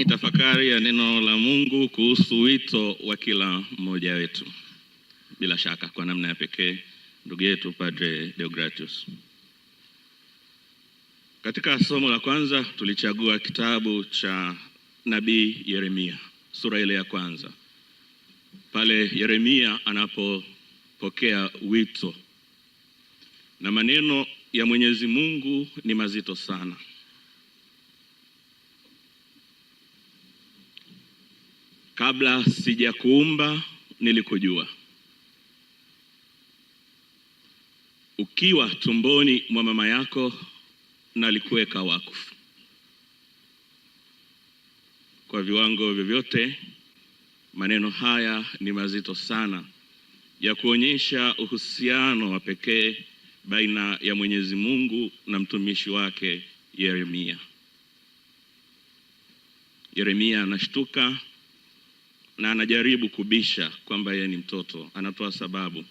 Tafakari ya neno la Mungu kuhusu wito wa kila mmoja wetu. Bila shaka kwa namna ya pekee ndugu yetu Padre Deogratius. Katika somo la kwanza tulichagua kitabu cha Nabii Yeremia, sura ile ya kwanza. Pale Yeremia anapopokea wito. Na maneno ya Mwenyezi Mungu ni mazito sana. Kabla sijakuumba nilikujua. Ukiwa tumboni mwa mama yako nalikuweka wakfu. Kwa viwango vyovyote, maneno haya ni mazito sana ya kuonyesha uhusiano wa pekee baina ya Mwenyezi Mungu na mtumishi wake Yeremia. Yeremia anashtuka na anajaribu kubisha kwamba yeye ni mtoto. Anatoa sababu.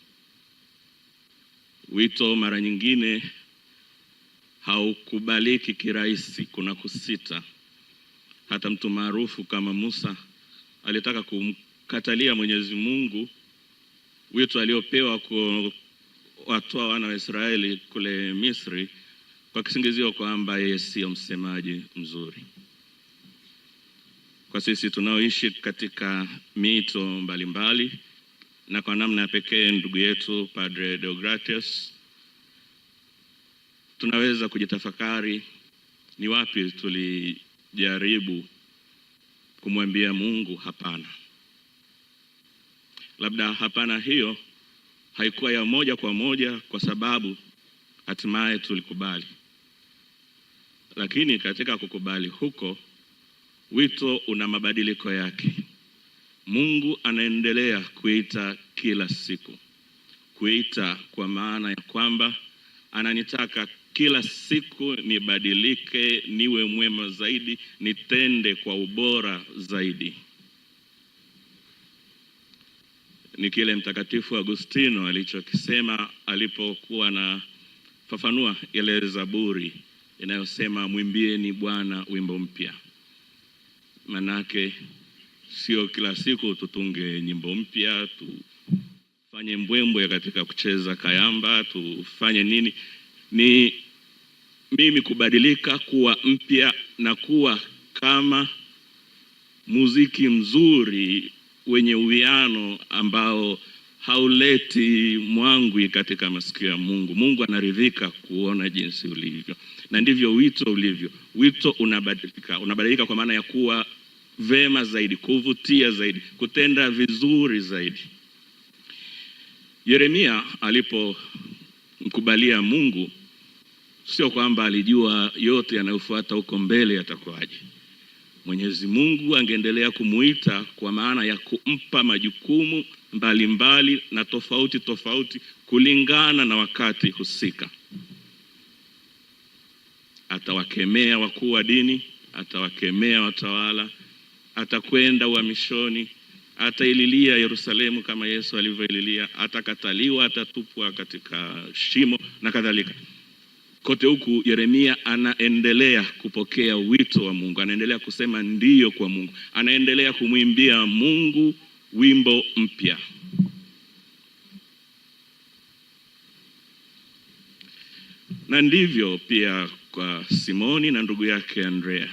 Wito mara nyingine haukubaliki kirahisi, kuna kusita. Hata mtu maarufu kama Musa alitaka kumkatalia Mwenyezi Mungu wito aliopewa kuwatoa wana wa Israeli kule Misri kwa kisingizio kwamba yeye sio msemaji mzuri. Kwa sisi tunaoishi katika mito mbalimbali na kwa namna ya pekee ndugu yetu Padre Deogratius, tunaweza kujitafakari ni wapi tulijaribu kumwambia Mungu hapana. Labda hapana hiyo haikuwa ya moja kwa moja kwa sababu hatimaye tulikubali. Lakini katika kukubali huko, wito una mabadiliko yake. Mungu anaendelea kuita kila siku. Kuita kwa maana ya kwamba ananitaka kila siku nibadilike, niwe mwema zaidi, nitende kwa ubora zaidi. Ni kile Mtakatifu Agustino alichokisema alipokuwa na fafanua ile Zaburi inayosema mwimbieni Bwana wimbo mpya. Manake sio kila siku tutunge nyimbo mpya, tufanye mbwembwe katika kucheza kayamba, tufanye nini. Ni mimi kubadilika kuwa mpya na kuwa kama muziki mzuri wenye uwiano ambao hauleti mwangwi katika masikio ya Mungu. Mungu anaridhika kuona jinsi ulivyo. Na ndivyo wito ulivyo. Wito unabadilika kwa maana ya kuwa vema zaidi, kuvutia zaidi, kutenda vizuri zaidi. Yeremia alipomkubalia Mungu, sio kwamba alijua yote yanayofuata huko mbele yatakuwaje. Mwenyezi Mungu angeendelea kumuita kwa maana ya kumpa majukumu mbalimbali na tofauti tofauti kulingana na wakati husika. Atawakemea wakuu wa dini, atawakemea watawala, atakwenda uhamishoni, ataililia Yerusalemu kama Yesu alivyoililia, atakataliwa, atatupwa katika shimo na kadhalika. Kote huku Yeremia anaendelea kupokea wito wa Mungu, anaendelea kusema ndiyo kwa Mungu, anaendelea kumwimbia Mungu wimbo mpya. Na ndivyo pia kwa Simoni na ndugu yake Andrea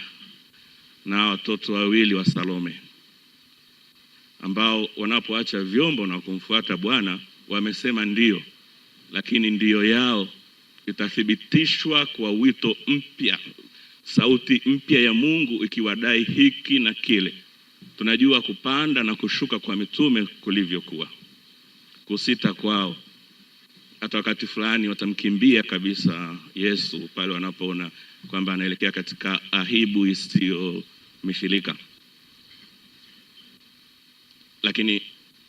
na watoto wawili wa Salome, ambao wanapoacha vyombo na kumfuata Bwana wamesema ndiyo, lakini ndiyo yao itathibitishwa kwa wito mpya, sauti mpya ya Mungu ikiwadai hiki na kile. Tunajua kupanda na kushuka kwa mitume kulivyokuwa. Kusita kwao, hata wakati fulani watamkimbia kabisa Yesu pale wanapoona kwamba anaelekea katika aibu isiyomithilika. Lakini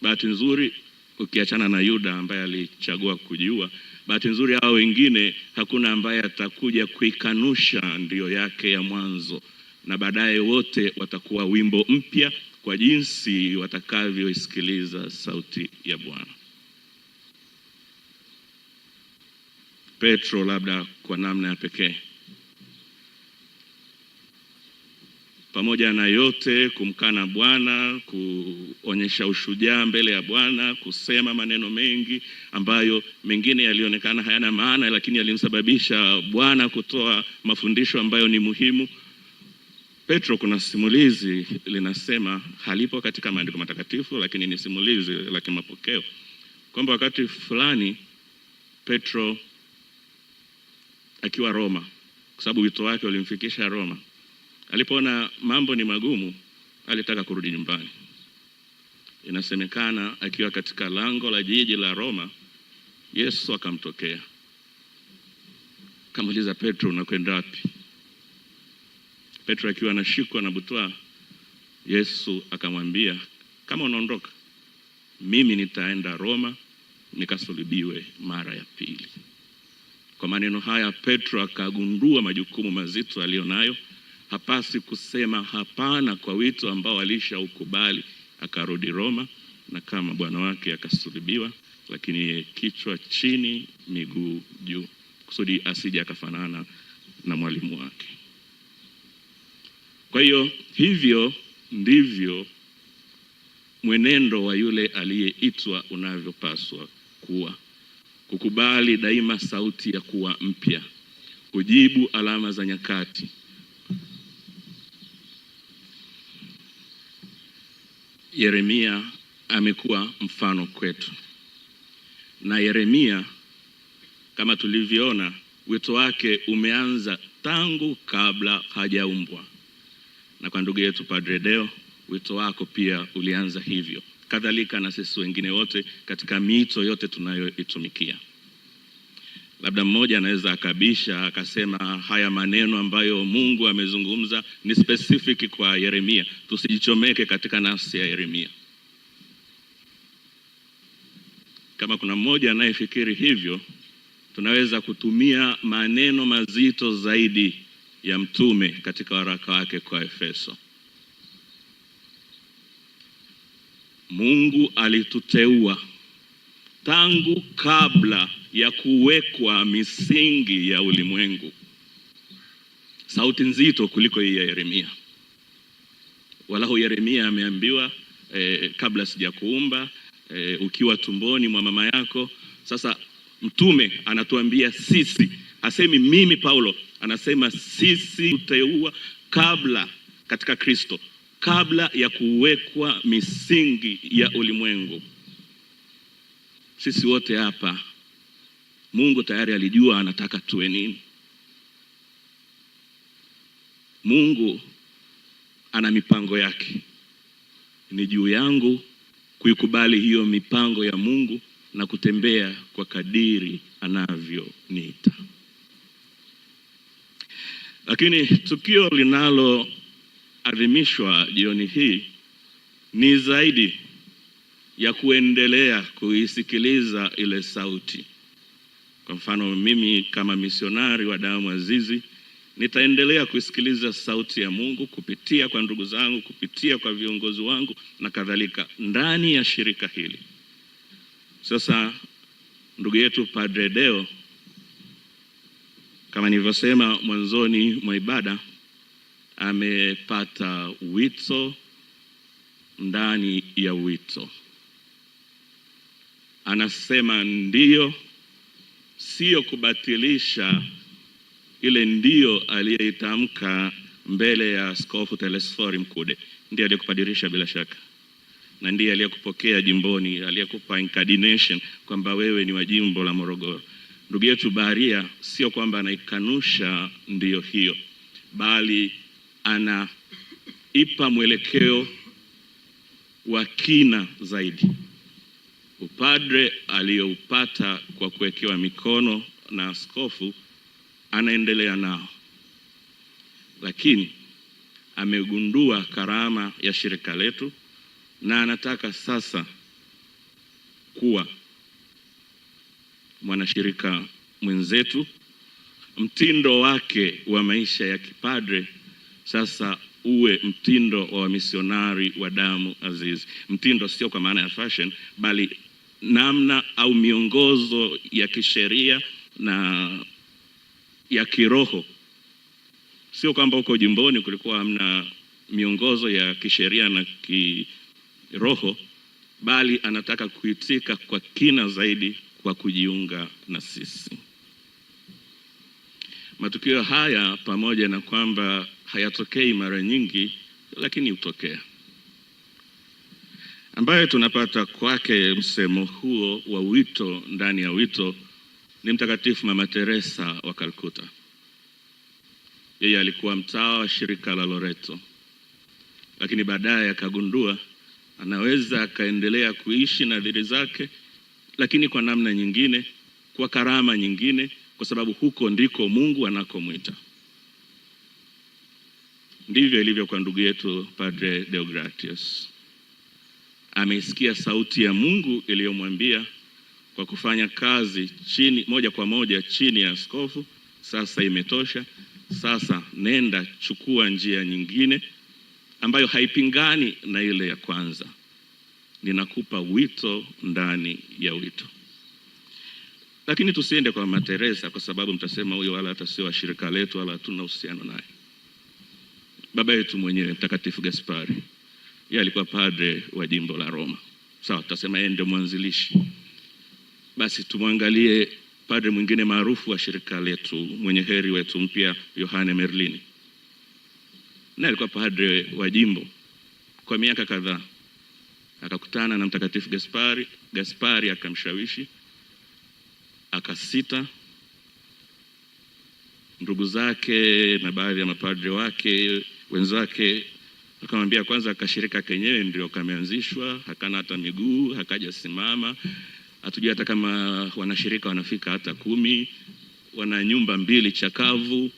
bahati nzuri, ukiachana na Yuda ambaye alichagua kujiua, bahati nzuri hao wengine hakuna ambaye atakuja kuikanusha ndio yake ya mwanzo, na baadaye wote watakuwa wimbo mpya kwa jinsi watakavyoisikiliza sauti ya Bwana. Petro labda kwa namna ya pekee pamoja na yote kumkana Bwana, kuonyesha ushujaa mbele ya Bwana, kusema maneno mengi ambayo mengine yalionekana hayana maana, lakini yalimsababisha Bwana kutoa mafundisho ambayo ni muhimu. Petro, kuna simulizi linasema, halipo katika maandiko matakatifu, lakini ni simulizi la kimapokeo, kwamba wakati fulani Petro akiwa Roma, kwa sababu wito wake ulimfikisha Roma, alipoona mambo ni magumu, alitaka kurudi nyumbani. Inasemekana akiwa katika lango la jiji la Roma, Yesu akamtokea. Kamuuliza, Petro, unakwenda wapi? Petro akiwa anashikwa na butwaa, Yesu akamwambia, kama unaondoka, mimi nitaenda Roma nikasulubiwe mara ya pili. Kwa maneno haya Petro akagundua majukumu mazito alionayo. Hapasi kusema hapana kwa wito ambao alishaukubali. Akarudi Roma na kama Bwana wake akasulubiwa, lakini kichwa chini miguu juu, kusudi asije akafanana na mwalimu wake. Kwa hiyo hivyo ndivyo mwenendo wa yule aliyeitwa unavyopaswa kuwa: kukubali daima sauti ya kuwa mpya, kujibu alama za nyakati. Yeremia amekuwa mfano kwetu, na Yeremia kama tulivyoona, wito wake umeanza tangu kabla hajaumbwa. Na kwa ndugu yetu Padre Deo, wito wako pia ulianza hivyo, kadhalika na sisi wengine wote katika miito yote tunayoitumikia. Labda mmoja anaweza akabisha akasema haya maneno ambayo Mungu amezungumza ni specific kwa Yeremia, tusijichomeke katika nafsi ya Yeremia. Kama kuna mmoja anayefikiri hivyo, tunaweza kutumia maneno mazito zaidi ya mtume katika waraka wake kwa Efeso. Mungu alituteua tangu kabla ya kuwekwa misingi ya ulimwengu. Sauti nzito kuliko hii ya Yeremia. Walau Yeremia ameambiwa kabla sijakuumba, ukiwa tumboni mwa mama yako. Sasa mtume anatuambia sisi, asemi mimi Paulo, anasema sisi tuteua kabla, katika Kristo, kabla ya kuwekwa misingi ya ulimwengu. Sisi wote hapa Mungu tayari alijua anataka tuwe nini. Mungu ana mipango yake. Ni juu yangu kuikubali hiyo mipango ya Mungu na kutembea kwa kadiri anavyoniita. Lakini tukio linaloadhimishwa jioni hii ni zaidi ya kuendelea kuisikiliza ile sauti. Kwa mfano, mimi kama misionari wa damu azizi nitaendelea kusikiliza sauti ya Mungu kupitia kwa ndugu zangu, kupitia kwa viongozi wangu na kadhalika ndani ya shirika hili. Sasa ndugu yetu Padre Deo, kama nilivyosema mwanzoni mwa ibada, amepata wito ndani ya wito. Anasema ndio, sio kubatilisha ile ndio aliyeitamka mbele ya Askofu Telesfori Mkude. Ndiye aliyekupadirisha bila shaka, na ndiye aliyekupokea jimboni, aliyekupa incardination kwamba wewe ni wa jimbo la Morogoro. Ndugu yetu Baharia sio kwamba anaikanusha ndio hiyo, bali anaipa mwelekeo wa kina zaidi. Upadre aliyoupata kwa kuwekewa mikono na askofu anaendelea nao, lakini amegundua karama ya shirika letu na anataka sasa kuwa mwanashirika mwenzetu. Mtindo wake wa maisha ya kipadre sasa uwe mtindo wa misionari wa damu azizi. Mtindo sio kwa maana ya fashion, bali namna au miongozo ya kisheria na ya kiroho. Sio kwamba huko jimboni kulikuwa hamna miongozo ya kisheria na kiroho, bali anataka kuitika kwa kina zaidi kwa kujiunga na sisi. Matukio haya pamoja na kwamba hayatokei mara nyingi, lakini hutokea. Ambaye tunapata kwake msemo huo wa wito ndani ya wito ni Mtakatifu Mama Teresa wa Calcutta. Yeye alikuwa mtawa wa shirika la Loreto, lakini baadaye akagundua anaweza akaendelea kuishi nadhiri zake, lakini kwa namna nyingine, kwa karama nyingine, kwa sababu huko ndiko Mungu anakomwita. Ndivyo ilivyo kwa ndugu yetu Padre Deogratius. Ameisikia sauti ya Mungu iliyomwambia kwa kufanya kazi moja kwa moja chini ya askofu, sasa imetosha, sasa nenda chukua njia nyingine ambayo haipingani na ile ya kwanza. Ninakupa wito ndani ya wito. Lakini tusiende kwa Mama Teresa kwa sababu mtasema huyo wala hata sio wa shirika letu wala hatuna uhusiano naye. Baba yetu mwenyewe Mtakatifu Gaspari, yeye alikuwa padre wa jimbo la Roma. Sawa, tutasema yeye ndio mwanzilishi. Basi tumwangalie padre mwingine maarufu wa shirika letu, mwenye heri wetu mpya, Yohane Merlini. Naye alikuwa padre wa jimbo kwa miaka kadhaa. Akakutana na Mtakatifu Gaspari akamshawishi, akasita. Ndugu zake na baadhi ya mapadre wake wenzake akamwambia kwanza akashirika kenyewe ndio kameanzishwa, hakana hata miguu, hakaja simama. Hatujui hata kama wanashirika wanafika hata 10, wana nyumba 2 chakavu,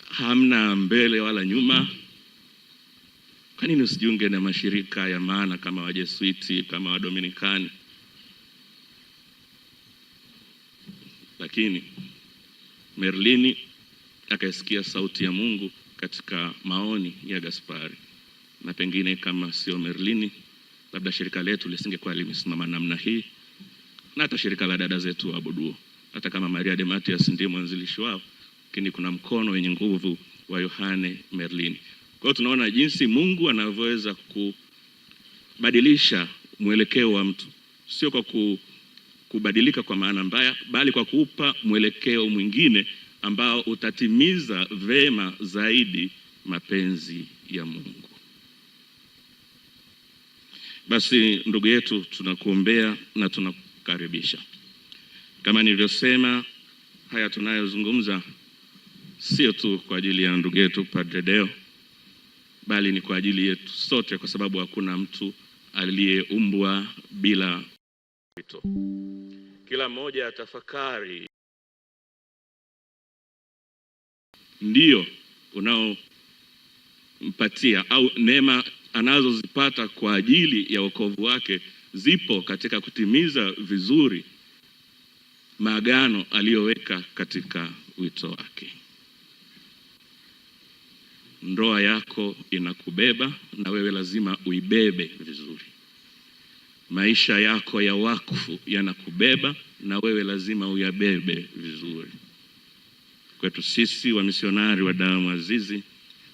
hamna mbele wala nyuma. Kwa nini usijiunge na mashirika ya maana kama Wajesuiti, kama Wadominikani? Lakini Merlini akaisikia sauti ya Mungu katika maoni ya Gaspari, na pengine kama sio Merlini, labda shirika letu lisingekuwa limesimama namna hii, na hata shirika la dada zetu wa Abuduo, hata kama Maria de Matias ndiye mwanzilishi wao, lakini kuna mkono wenye nguvu wa Yohane Merlini. Kwa hiyo tunaona jinsi Mungu anavyoweza kubadilisha mwelekeo wa mtu, sio kwa kubadilika kwa maana mbaya, bali kwa kuupa mwelekeo mwingine ambao utatimiza vema zaidi mapenzi ya Mungu. Basi ndugu yetu, tunakuombea na tunakukaribisha. Kama nilivyosema, haya tunayozungumza sio tu kwa ajili ya ndugu yetu Padre Deo, bali ni kwa ajili yetu sote, kwa sababu hakuna mtu aliyeumbwa bila wito. Kila mmoja atafakari ndio unaompatia au neema anazozipata kwa ajili ya wokovu wake zipo katika kutimiza vizuri maagano aliyoweka katika wito wake. Ndoa yako inakubeba na wewe lazima uibebe vizuri. Maisha yako ya wakfu yanakubeba na wewe lazima uyabebe vizuri. Kwetu sisi wa misionari wa damu azizi,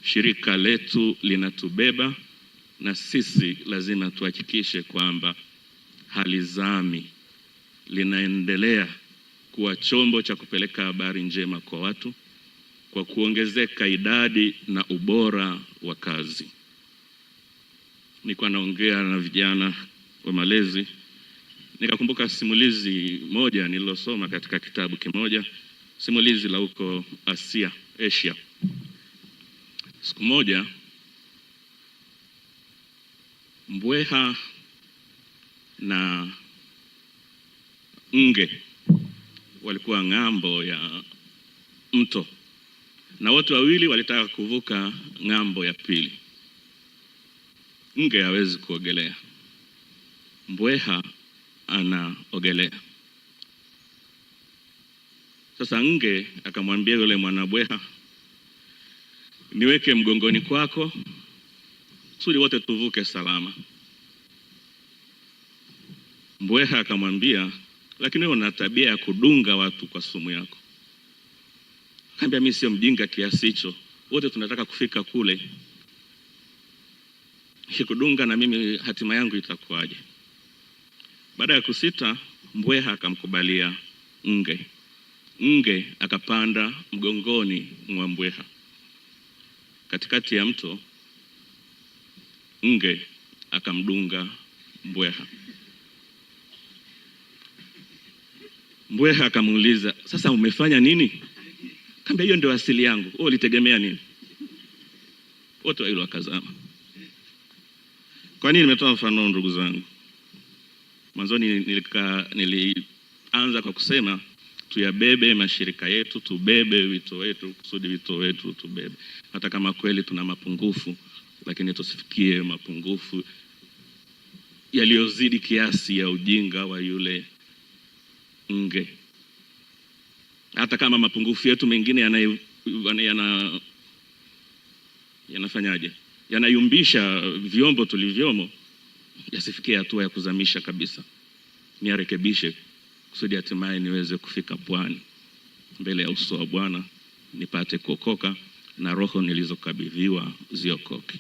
shirika letu linatubeba na sisi lazima tuhakikishe kwamba halizami, linaendelea kuwa chombo cha kupeleka habari njema kwa watu kwa kuongezeka idadi na ubora wa kazi. Nilikuwa naongea na vijana wa malezi, nikakumbuka simulizi moja nililosoma katika kitabu kimoja, simulizi la huko Asia. Siku moja mbweha na nge walikuwa ng'ambo ya mto, na wote wawili walitaka kuvuka ng'ambo ya pili. Nge hawezi kuogelea, mbweha anaogelea. Sasa nge akamwambia yule mwanabweha, niweke mgongoni kwako kusudi wote tuvuke salama. Mbweha akamwambia, lakini wewe una tabia ya kudunga watu kwa sumu yako. Akamwambia, mimi sio mjinga kiasi hicho, wote tunataka kufika kule. ikudunga na mimi hatima yangu itakuwaje? Baada ya kusita, mbweha akamkubalia nge. Nge akapanda mgongoni mwa mbweha. Katikati ya mto, nge akamdunga mbweha. Mbweha akamuuliza, sasa umefanya nini? Kaambia, hiyo ndio asili yangu. Wewe ulitegemea nini? Wote wawili wakazama. Kwa nini nimetoa mfano, ndugu zangu? Mwanzoni nilianza kwa kusema tuyabebe mashirika yetu, tubebe wito wetu, kusudi wito wetu tubebe. Hata kama kweli tuna mapungufu, lakini tusifikie mapungufu yaliyozidi kiasi ya ujinga wa yule nge. Hata kama mapungufu yetu mengine yanafanyaje? Yanayumbisha vyombo tulivyomo, yasifikie hatua ya kuzamisha kabisa. Niyarekebishe kusudi hatimaye niweze kufika pwani mbele ya uso wa Bwana, nipate kuokoka na roho nilizokabidhiwa ziokoke.